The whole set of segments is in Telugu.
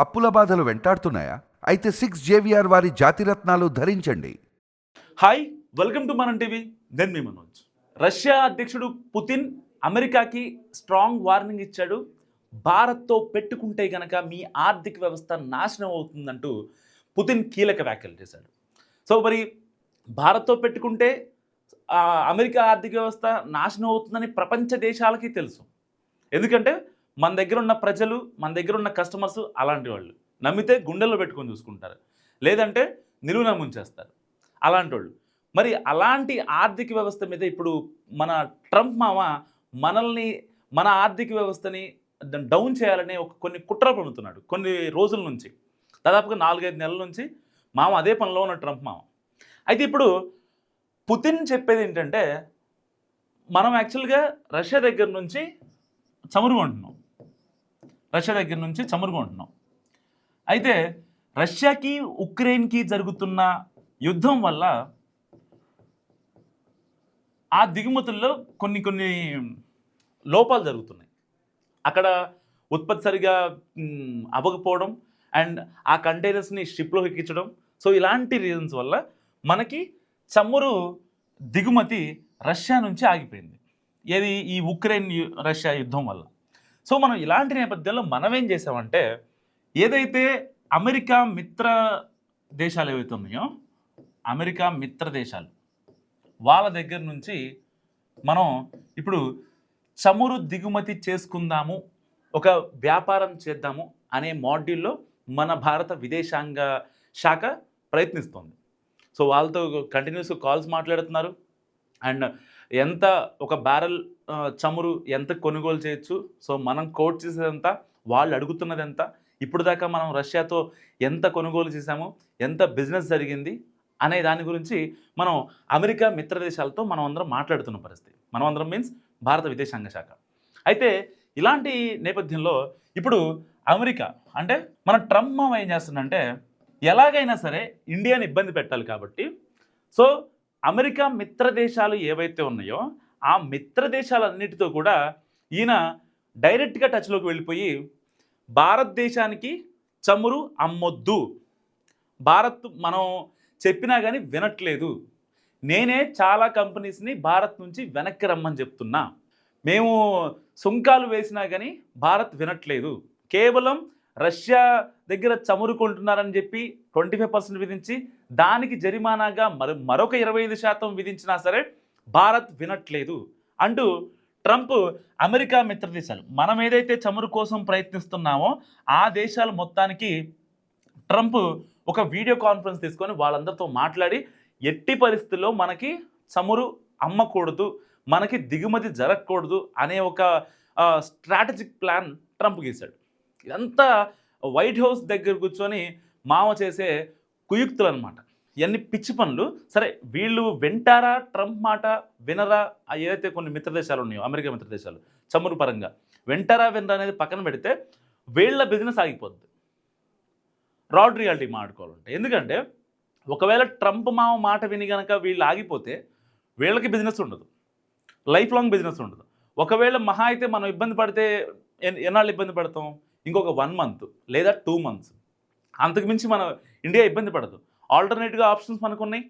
అప్పుల బాధలు వెంటాడుతున్నాయా? అయితే 6 JVR వారి జాతిరత్నాలు ధరించండి. హాయ్, వెల్కమ్ టు మనం టీవీ. నేను మీ మనోజ్. రష్యా అధ్యక్షుడు పుతిన్ అమెరికాకి స్ట్రాంగ్ వార్నింగ్ ఇచ్చాడు. భారత్తో పెట్టుకుంటే గనక మీ ఆర్థిక వ్యవస్థ నాశనం అవుతుందంటూ పుతిన్ కీలక వ్యాఖ్యలు చేశాడు. సో మరి భారత్తో పెట్టుకుంటే అమెరికా ఆర్థిక వ్యవస్థ నాశనం అవుతుందని ప్రపంచ దేశాలకి తెలుసు. ఎందుకంటే మన దగ్గర ఉన్న ప్రజలు, మన దగ్గర ఉన్న కస్టమర్స్ అలాంటి వాళ్ళు. నమ్మితే గుండెల్లో పెట్టుకొని చూసుకుంటారు, లేదంటే నిలువున ముంచేస్తారు అలాంటి వాళ్ళు. మరి అలాంటి ఆర్థిక వ్యవస్థ మీద ఇప్పుడు మన ట్రంప్ మామ మన ఆర్థిక వ్యవస్థని డౌన్ చేయాలనే కొన్ని కుట్రలు పన్నుతున్నాడు కొన్ని రోజుల నుంచి. దాదాపుగా 4-5 నెలల నుంచి మామ అదే పనిలో ఉన్న ట్రంప్ మామ. అయితే ఇప్పుడు పుతిన్ చెప్పేది ఏంటంటే, మనం యాక్చువల్గా రష్యా దగ్గర నుంచి చమురు కొంటున్నాం. అయితే రష్యాకి ఉక్రెయిన్కి జరుగుతున్న యుద్ధం వల్ల ఆ దిగుమతుల్లో కొన్ని లోపాలు జరుగుతున్నాయి. అక్కడ ఉత్పత్తి సరిగా అవ్వకపోవడం అండ్ ఆ కంటైనర్స్ని షిప్లో ఎక్కించడం. సో ఇలాంటి రీజన్స్ వల్ల మనకి చమురు దిగుమతి రష్యా నుంచి ఆగిపోయింది. ఏది ఈ ఉక్రెయిన్ రష్యా యుద్ధం వల్ల. సో మనం ఇలాంటి నేపథ్యంలో మనం ఏం చేసామంటే, ఏదైతే అమెరికా మిత్ర దేశాలు ఏవైతే ఉన్నాయో, అమెరికా మిత్ర దేశాలు వాళ్ళ దగ్గర నుంచి మనం ఇప్పుడు చమురు దిగుమతి చేసుకుందాము, ఒక వ్యాపారం చేద్దాము అనే మాడ్యూల్లో మన భారత విదేశాంగ శాఖ ప్రయత్నిస్తోంది. సో వాళ్ళతో కంటిన్యూస్గా కాల్స్ మాట్లాడుతున్నారు. అండ్ ఎంత ఒక బ్యారెల్ చమురు ఎంత కొనుగోలు చేయొచ్చు, సో మనం కోట్ చేసేదంతా, వాళ్ళు అడుగుతున్నది ఎంత, ఇప్పుడు దాకా మనం రష్యాతో ఎంత కొనుగోలు చేశాము, ఎంత బిజినెస్ జరిగింది అనే దాని గురించి మనం అమెరికా మిత్ర దేశాలతో మనం అందరం మాట్లాడుతున్న పరిస్థితి. మనం అందరం మీన్స్ భారత విదేశాంగ శాఖ. అయితే ఇలాంటి నేపథ్యంలో ఇప్పుడు అమెరికా అంటే మన ట్రంప్ మామ ఏం చేస్తుందంటే, ఎలాగైనా సరే ఇండియాని ఇబ్బంది పెట్టాలి కాబట్టి, సో అమెరికా మిత్ర దేశాలు ఏవైతే ఉన్నాయో ఆ మిత్ర దేశాలన్నిటితో కూడా ఈయన డైరెక్ట్గా టచ్లోకి వెళ్ళిపోయి, భారతదేశానికి చమురు అమ్మొద్దు, భారత్ మనం చెప్పినా కానీ వినట్లేదు, నేనే చాలా కంపెనీస్ని భారత్ నుంచి వెనక్కి రమ్మని చెప్తున్నా, మేము సుంకాలు వేసినా కానీ భారత్ వినట్లేదు, కేవలం రష్యా దగ్గర చమురు కొంటున్నారని చెప్పి 25% విధించి దానికి జరిమానాగా మరొక 25% విధించినా సరే భారత్ వినట్లేదు అంటూ ట్రంప్ అమెరికా మిత్ర దేశాలు, మనం ఏదైతే చమురు కోసం ప్రయత్నిస్తున్నామో ఆ దేశాలు మొత్తానికి ట్రంప్ ఒక వీడియో కాన్ఫరెన్స్ తీసుకొని వాళ్ళందరితో మాట్లాడి, ఎట్టి పరిస్థితుల్లో మనకి చమురు అమ్మకూడదు, మనకి దిగుమతి జరగకూడదు అనే ఒక స్ట్రాటజిక్ ప్లాన్ ట్రంప్ గీశాడు. ఇదంతా వైట్ హౌస్ దగ్గర కూర్చొని మామ చేసే కుయుక్తులు అనమాట. ఇవన్నీ పిచ్చి పనులు. సరే, వీళ్ళు వింటారా ట్రంప్ మాట, వినరా? ఏదైతే కొన్ని మిత్ర దేశాలు ఉన్నాయో అమెరికా మిత్ర దేశాలు చమురు పరంగా వింటారా వినరా అనేది పక్కన పెడితే, వీళ్ళ బిజినెస్ ఆగిపోద్ది రాడ్ రియాలిటీ మాట్లాడుకోవాలంటే. ఎందుకంటే ఒకవేళ ట్రంప్ మామ మాట విని కనుక వీళ్ళు ఆగిపోతే వీళ్ళకి బిజినెస్ ఉండదు, లైఫ్ లాంగ్ బిజినెస్ ఉండదు. ఒకవేళ మహా అయితే మనం ఇబ్బంది పడితే ఎన్నాళ్ళు ఇబ్బంది పడతాం? ఇంకొక 1 month లేదా 2 months, అంతకుమించి మన ఇండియా ఇబ్బంది పడదు. ఆల్టర్నేటివ్గా ఆప్షన్స్ మనకు ఉన్నాయి.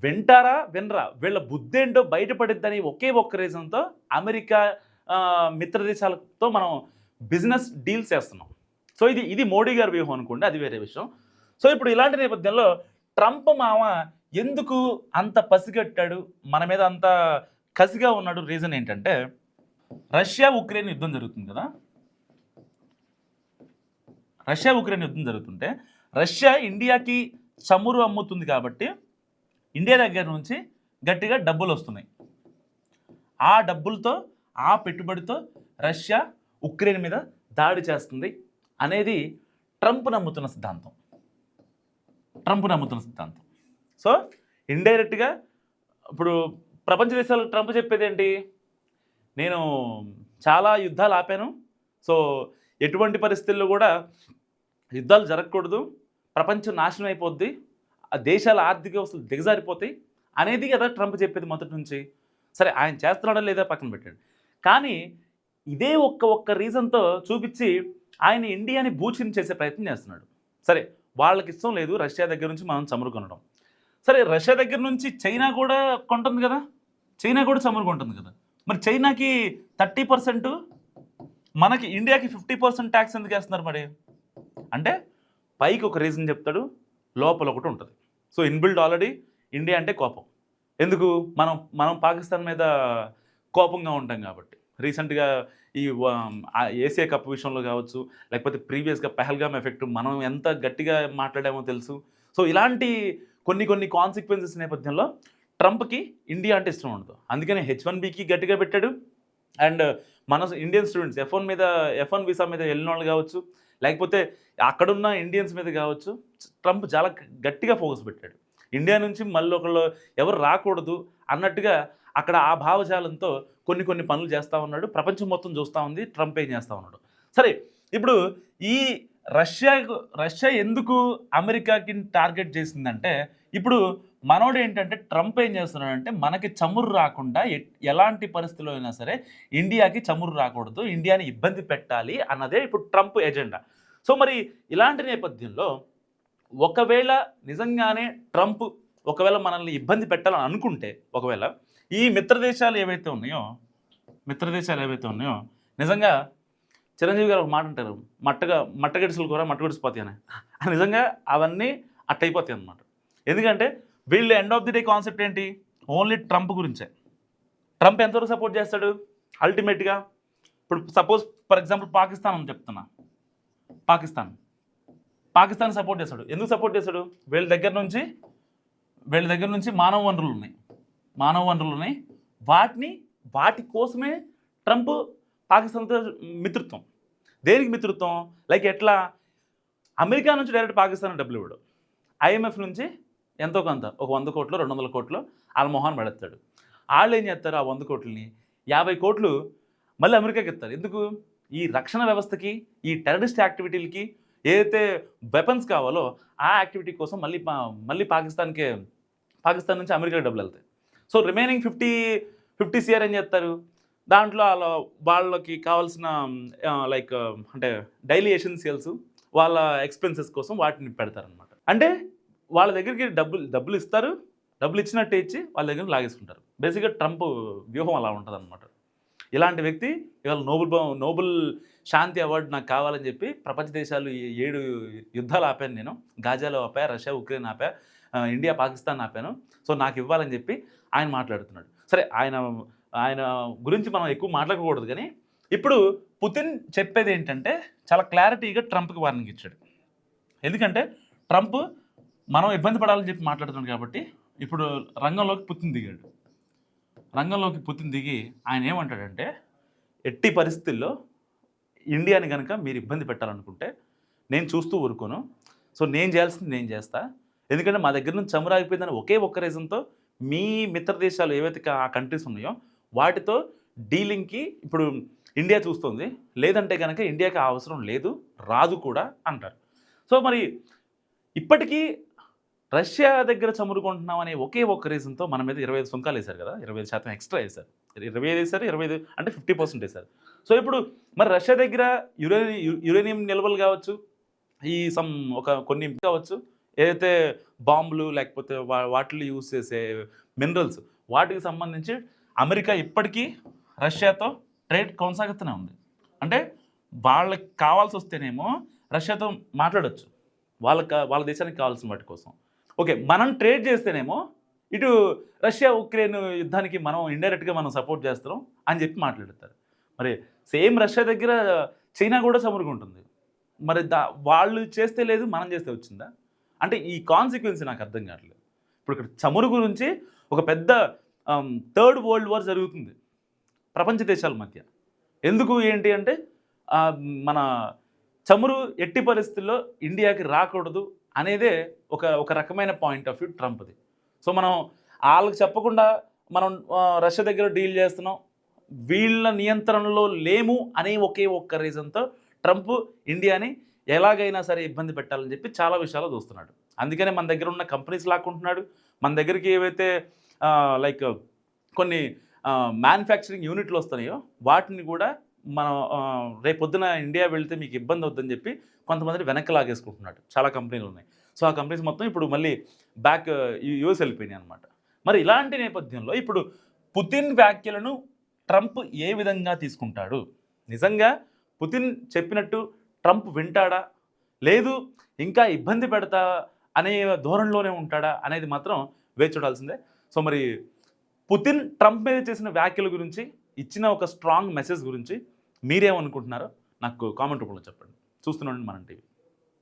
వింటారా వినరా, వీళ్ళ బుద్ధి ఏంటో బయటపడిద్దని ఒక్క రీజన్తో అమెరికా మిత్ర దేశాలతో మనం బిజినెస్ డీల్స్ చేస్తున్నాం. సో ఇది మోడీ గారి వ్యూహం అనుకోండి, అది వేరే విషయం. సో ఇప్పుడు ఇలాంటి నేపథ్యంలో ట్రంప్ మామ ఎందుకు అంత పసిగట్టాడు, మన మీద అంత కసిగా ఉన్నాడు? రీజన్ ఏంటంటే, రష్యా ఉక్రెయిన్ యుద్ధం జరుగుతుంది కదా. రష్యా ఉక్రెయిన్ యుద్ధం జరుగుతుంటే రష్యా ఇండియాకి చమురు అమ్ముతుంది కాబట్టి ఇండియా దగ్గర నుంచి గట్టిగా డబ్బులు వస్తున్నాయి. ఆ డబ్బులతో, ఆ పెట్టుబడితో రష్యా ఉక్రెయిన్ మీద దాడి చేస్తుంది అనేది ట్రంప్ నమ్ముతున్న సిద్ధాంతం. సో ఇండైరెక్ట్గా ఇప్పుడు ప్రపంచ దేశాలకు ట్రంప్ చెప్పేది ఏంటి? నేను చాలా యుద్ధాలు ఆపాను, సో ఎటువంటి పరిస్థితుల్లో కూడా యుద్ధాలు జరగకూడదు, ప్రపంచం నాశనం అయిపోద్ది, ఆ దేశాల ఆర్థిక వ్యవస్థలు దిగజారిపోతాయి అనేది కదా ట్రంప్ చెప్పేది మొదటి నుంచి. సరే, ఆయన చేస్తున్నాడో లేదా పక్కన పెట్టాడు, కానీ ఇదే ఒక్క రీజన్తో చూపించి ఆయన ఇండియాని బూచిని చేసే ప్రయత్నం చేస్తున్నాడు. సరే, వాళ్ళకి ఇష్టం లేదు రష్యా దగ్గర నుంచి మనం చమురు కొనడం. సరే, రష్యా దగ్గర నుంచి చైనా కూడా కొంటుంది కదా, చైనా కూడా చమురు కొంటుంది కదా. మరి చైనాకి 30%, మనకి ఇండియాకి 50% ట్యాక్స్ ఎందుకు వేస్తున్నారు మరి? అంటే పైకి ఒక రీజన్ చెప్తాడు, లోపల ఒకటి ఉంటుంది. సో ఇన్బిల్డ్ ఆల్రెడీ ఇండియా అంటే కోపం. ఎందుకు? మనం పాకిస్తాన్ మీద కోపంగా ఉంటాం కాబట్టి. రీసెంట్గా ఈ ఏసియా కప్ విషయంలో కావచ్చు, లేకపోతే ప్రీవియస్గా పెహల్గామ్ ఎఫెక్ట్ మనం ఎంత గట్టిగా మాట్లాడామో తెలుసు. సో ఇలాంటి కొన్ని కాన్సిక్వెన్సెస్ నేపథ్యంలో ట్రంప్కి ఇండియా అంటే ఇష్టం ఉండదు. అందుకని H1Bకి గట్టిగా పెట్టాడు. అండ్ మన ఇండియన్ స్టూడెంట్స్ F1 వీసా మీద వెళ్ళిన వాళ్ళు కావచ్చు, లేకపోతే అక్కడున్న ఇండియన్స్ మీద కావచ్చు, ట్రంప్ చాలా గట్టిగా ఫోకస్ పెట్టాడు. ఇండియా నుంచి మళ్ళీ ఒకళ్ళు ఎవరు రాకూడదు అన్నట్టుగా అక్కడ ఆ భావజాలంతో కొన్ని పనులు చేస్తూ ఉన్నాడు. ప్రపంచం మొత్తం చూస్తూ ఉంది ట్రంప్ ఏం చేస్తూ ఉన్నాడు. సరే, ఇప్పుడు ఈ రష్యా ఎందుకు అమెరికాకి టార్గెట్ చేసిందంటే, ఇప్పుడు మనోడు ఏంటంటే ట్రంప్ ఏం చేస్తున్నాడంటే మనకి చమురు రాకుండా ఎలాంటి పరిస్థితుల్లో అయినా సరే ఇండియాకి చమురు రాకూడదు, ఇండియాని ఇబ్బంది పెట్టాలి అన్నదే ఇప్పుడు ట్రంప్ ఎజెండా. సో మరి ఇలాంటి నేపథ్యంలో ఒకవేళ నిజంగానే ట్రంప్ ఒకవేళ మనల్ని ఇబ్బంది పెట్టాలని అనుకుంటే, ఒకవేళ ఈ మిత్రదేశాలు ఏవైతే ఉన్నాయో నిజంగా చిరంజీవి గారు ఒక మాట అంటారు, మట్టగడిసలు కూర మట్టగడిసిపోతాయి అని. నిజంగా అవన్నీ అట్టయిపోతాయి అన్నమాట. ఎందుకంటే వీళ్ళు end of the day concept ఏంటి? ఓన్లీ ట్రంప్ గురించే. ట్రంప్ ఎంతవరకు సపోర్ట్ చేస్తాడు అల్టిమేట్గా? ఇప్పుడు సపోజ్ ఫర్ ఎగ్జాంపుల్ పాకిస్తాన్ అని చెప్తున్నా, పాకిస్తాన్ సపోర్ట్ చేస్తాడు. ఎందుకు సపోర్ట్ చేస్తాడు? వీళ్ళ దగ్గర నుంచి మానవ వనరులు ఉన్నాయి. వాటి కోసమే ట్రంప్ పాకిస్తాన్తో మిత్రత్వం. దేనికి మిత్రత్వం? లైక్ ఎట్లా? అమెరికా నుంచి డైరెక్ట్ పాకిస్తాన్ డబ్బులు ఇవ్వడు, IMF నుంచి ఎంతో కొంత ఒక 100 కోట్లు 200 కోట్లు వాళ్ళ మొహాన్ని పెడతాడు. వాళ్ళు ఏం చేస్తారు? ఆ 100 కోట్లని 50 కోట్లు మళ్ళీ అమెరికాకి ఇస్తారు. ఎందుకు? ఈ రక్షణ వ్యవస్థకి, ఈ టెర్రరిస్ట్ యాక్టివిటీలకి ఏదైతే వెపన్స్ కావాలో ఆ యాక్టివిటీ కోసం మళ్ళీ పాకిస్తాన్ నుంచి అమెరికాకి డబ్బులు వెళ్తాయి. సో రిమైనింగ్ 50 CR ఏం చేస్తారు? దాంట్లో వాళ్ళకి కావాల్సిన లైక్ అంటే డైలీ ఎసెన్షియల్స్, వాళ్ళ ఎక్స్పెన్సెస్ కోసం వాటిని పెడతారనమాట. అంటే వాళ్ళ దగ్గరికి డబ్బులు ఇస్తారు, డబ్బులు ఇచ్చినట్టే ఇచ్చి వాళ్ళ దగ్గర లాగేసుకుంటారు. బేసిక్గా ట్రంప్ వ్యూహం అలా ఉంటుంది అనమాట. ఇలాంటి వ్యక్తి ఇవాళ నోబెల్ శాంతి అవార్డు నాకు కావాలని చెప్పి ప్రపంచ దేశాలు 7 యుద్ధాలు ఆపాను నేను. గాజాలో ఆపా, రష్యా ఉక్రెయిన్ ఆపా, ఇండియా పాకిస్తాన్ ఆపాను. సో నాకు ఇవ్వాలని చెప్పి ఆయన మాట్లాడుతున్నాడు. సరే, ఆయన గురించి మనం ఎక్కువ మాట్లాడకూడదు. కానీ ఇప్పుడు పుతిన్ చెప్పేది ఏంటంటే చాలా క్లారిటీగా ట్రంప్కి వార్నింగ్ ఇచ్చాడు. ఎందుకంటే ట్రంప్ మనం ఇబ్బంది పడాలని చెప్పి మాట్లాడుతున్నాడు కాబట్టి ఇప్పుడు రంగంలోకి పుతిన్ దిగి ఆయన ఏమంటాడంటే, ఎట్టి పరిస్థితుల్లో ఇండియాని కనుక మీరు ఇబ్బంది పెట్టాలనుకుంటే నేను చూస్తూ ఊరుకోను. సో నేను చేయాల్సింది నేను చేస్తా. ఎందుకంటే మా దగ్గర నుంచి చమురు ఆగిపోయిందని ఒకే ఒక్క రీజన్తో మీ మిత్ర దేశాలు ఏవైతే ఆ కంట్రీస్ ఉన్నాయో వాటితో డీలింగ్కి ఇప్పుడు ఇండియా చూస్తుంది. లేదంటే కనుక ఇండియాకి ఆ అవసరం లేదు, రాదు కూడా అంటారు. సో మరి ఇప్పటికీ రష్యా దగ్గర చమురు కొంటున్నాం అనే ఒకే ఒక్క రీజన్తో మన మీద 25 సుంకాలు వేశారు కదా, 25% ఎక్స్ట్రా వేశారు. 25 అంటే 50% వేశారు. సో ఇప్పుడు మరి రష్యా దగ్గర యురేనియం నిల్వలు కావచ్చు, ఈ కొన్ని కావచ్చు, ఏదైతే బాంబులు లేకపోతే వాటిలో యూజ్ చేసే మినరల్స్, వాటికి సంబంధించి అమెరికా ఇప్పటికీ రష్యాతో ట్రేడ్ కొనసాగుతూనే ఉంది. అంటే వాళ్ళకి కావాల్సి వస్తేనేమో రష్యాతో మాట్లాడచ్చు, వాళ్ళ దేశానికి కావాల్సిన వాటి కోసం. ఓకే, మనం ట్రేడ్ చేస్తేనేమో ఇటు రష్యా ఉక్రెయిన్ యుద్ధానికి మనం ఇండైరెక్ట్గా మనం సపోర్ట్ చేస్తున్నాం అని చెప్పి మాట్లాడతారు. మరి సేమ్ రష్యా దగ్గర చైనా కూడా చమురుకుంటుంది. మరి వాళ్ళు చేస్తే లేదు, మనం చేస్తే వచ్చిందా? అంటే ఈ కాన్సిక్వెన్స్ నాకు అర్థం కావట్లేదు. ఇప్పుడు ఇక్కడ చమురు గురించి ఒక పెద్ద థర్డ్ వరల్డ్ వార్ జరుగుతుంది ప్రపంచ దేశాల మధ్య. ఎందుకు ఏంటి అంటే మన చమురు ఎట్టి పరిస్థితుల్లో ఇండియాకి రాకూడదు అనేదే ఒక రకమైన పాయింట్ ఆఫ్ వ్యూ ట్రంప్ది. సో మనం వాళ్ళకి చెప్పకుండా మనం రష్యా దగ్గర డీల్ చేస్తున్నాం, వీళ్ళ నియంత్రణలో లేము అనే ఒకే ఒక్క రీజన్తో ట్రంప్ ఇండియాని ఎలాగైనా సరే ఇబ్బంది పెట్టాలని చెప్పి చాలా విషయాలు చూస్తున్నాడు. అందుకనే మన దగ్గర ఉన్న కంపెనీస్ లాక్కుంటున్నాడు. మన దగ్గరికి ఏవైతే లైక్ కొన్ని మ్యానుఫ్యాక్చరింగ్ యూనిట్లు వస్తున్నాయో వాటిని కూడా మనం రేపొద్దున ఇండియా వెళ్తే మీకు ఇబ్బంది అవుద్దని చెప్పి కొంతమంది వెనక్కి లాగేసుకుంటున్నాడు. చాలా కంపెనీలు ఉన్నాయి. సో ఆ కంపెనీస్ మొత్తం ఇప్పుడు మళ్ళీ బ్యాక్ యూఎస్ వెళ్ళిపోయినాయి అనమాట. మరి ఇలాంటి నేపథ్యంలో ఇప్పుడు పుతిన్ వ్యాఖ్యలను ట్రంప్ ఏ విధంగా తీసుకుంటాడు? నిజంగా పుతిన్ చెప్పినట్టు ట్రంప్ వింటాడా? లేదు ఇంకా ఇబ్బంది పెడతా అనే ధోరణిలోనే ఉంటాడా అనేది మాత్రం వేచి చూడాల్సిందే. సో మరి పుతిన్ ట్రంప్ మీద చేసిన వ్యాఖ్యల గురించి, ఇచ్చిన ఒక స్ట్రాంగ్ మెసేజ్ గురించి మీరేమనుకుంటున్నారో నాకు కామెంట్ రూపంలో చెప్పండి. చూస్తూనే ఉండండి మనం టీవీ.